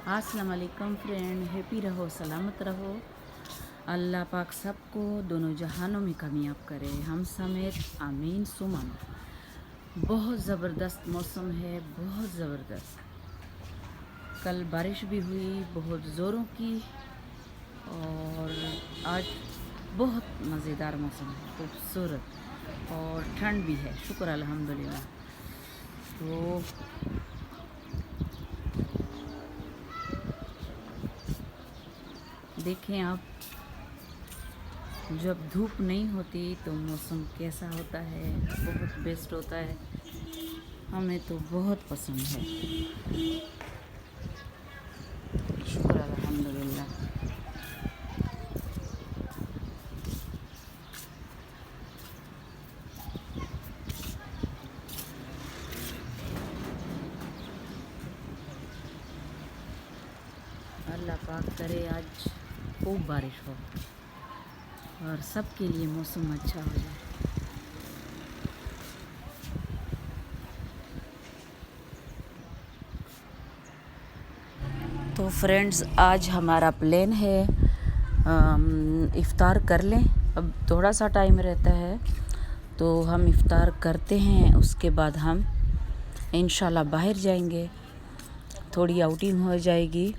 अस्सलाम वालेकुम friend, happy रहो, सलामत रहो। अल्लाह पाक सबको दोनों जहानों में कामयाब करे, हम समेत आमीन सुमन। बहुत ज़बरदस्त मौसम है, बहुत ज़बरदस्त। कल बारिश भी हुई बहुत ज़ोरों की और आज बहुत मज़ेदार मौसम है, खूबसूरत और ठंड भी है, शुक्र अल्हम्दुलिल्लाह। तो देखें आप, जब धूप नहीं होती तो मौसम कैसा होता है, बहुत बेस्ट होता है, हमें तो बहुत पसंद है, शुक्र अल्हम्दुलिल्लाह। अल्लाह पाक करे आज खूब बारिश हो और सबके लिए मौसम अच्छा हो जाए। तो फ्रेंड्स, आज हमारा प्लान है इफ़्तार कर लें। अब थोड़ा सा टाइम रहता है तो हम इफ़्तार करते हैं, उसके बाद हम इंशाल्लाह बाहर जाएंगे, थोड़ी आउटिंग हो जाएगी।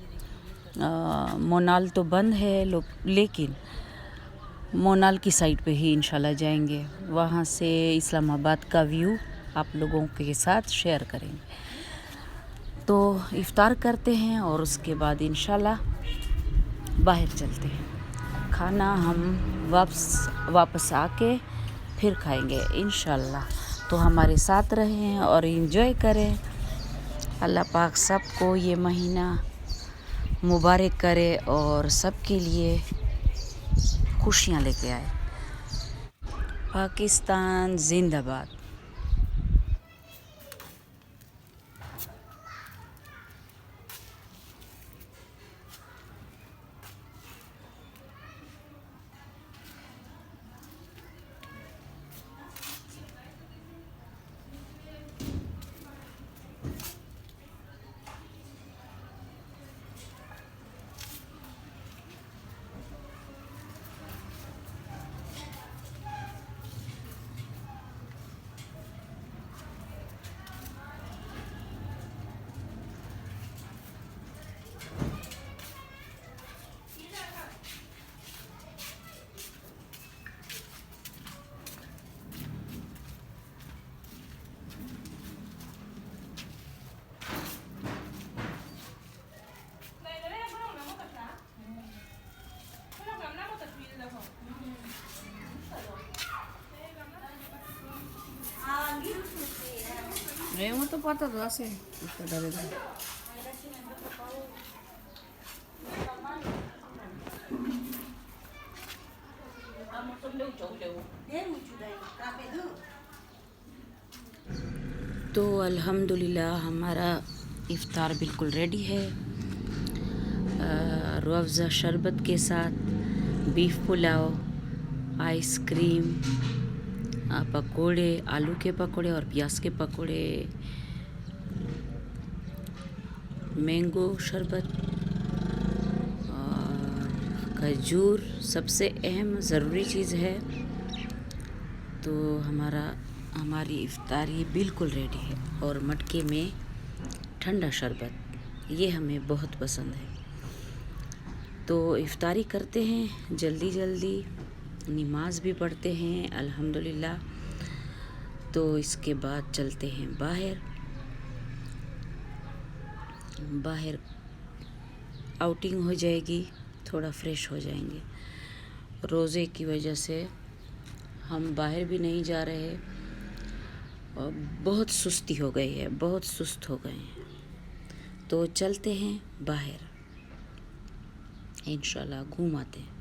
मोनाल तो बंद है लेकिन मोनाल की साइड पे ही इंशाल्लाह जाएंगे, वहाँ से इस्लामाबाद का व्यू आप लोगों के साथ शेयर करेंगे। तो इफ़्तार करते हैं और उसके बाद इंशाल्लाह बाहर चलते हैं। खाना हम वापस आके फिर खाएंगे इंशाल्लाह। तो हमारे साथ रहें और एंजॉय करें। अल्लाह पाक सबको ये महीना मुबारक करे और सबके लिए खुशियाँ लेके आए। पाकिस्तान जिंदाबाद। Mo to pata to ase ito dali dali. तो अल्हम्दुलिल्लाह हमारा इफ़्तार बिल्कुल रेडी है। रूह अफ़ज़ा शरबत के साथ बीफ पुलाव, आइसक्रीम, पकोड़े, आलू के पकोड़े और प्याज के पकोड़े, मैंगो शरबत और खजूर सबसे अहम ज़रूरी चीज़ है। तो हमारी इफ़्तारी बिल्कुल रेडी है और मटके में ठंडा शरबत, ये हमें बहुत पसंद है। तो इफ़्तारी करते हैं जल्दी जल्दी, नमाज भी पढ़ते हैं अल्हम्दुलिल्लाह। तो इसके बाद चलते हैं बाहर आउटिंग हो जाएगी, थोड़ा फ्रेश हो जाएंगे। रोज़े की वजह से हम बाहर भी नहीं जा रहे और बहुत सुस्ती हो गई है, बहुत सुस्त हो गए हैं। तो चलते हैं बाहर, इंशाल्लाह घूम आते हैं।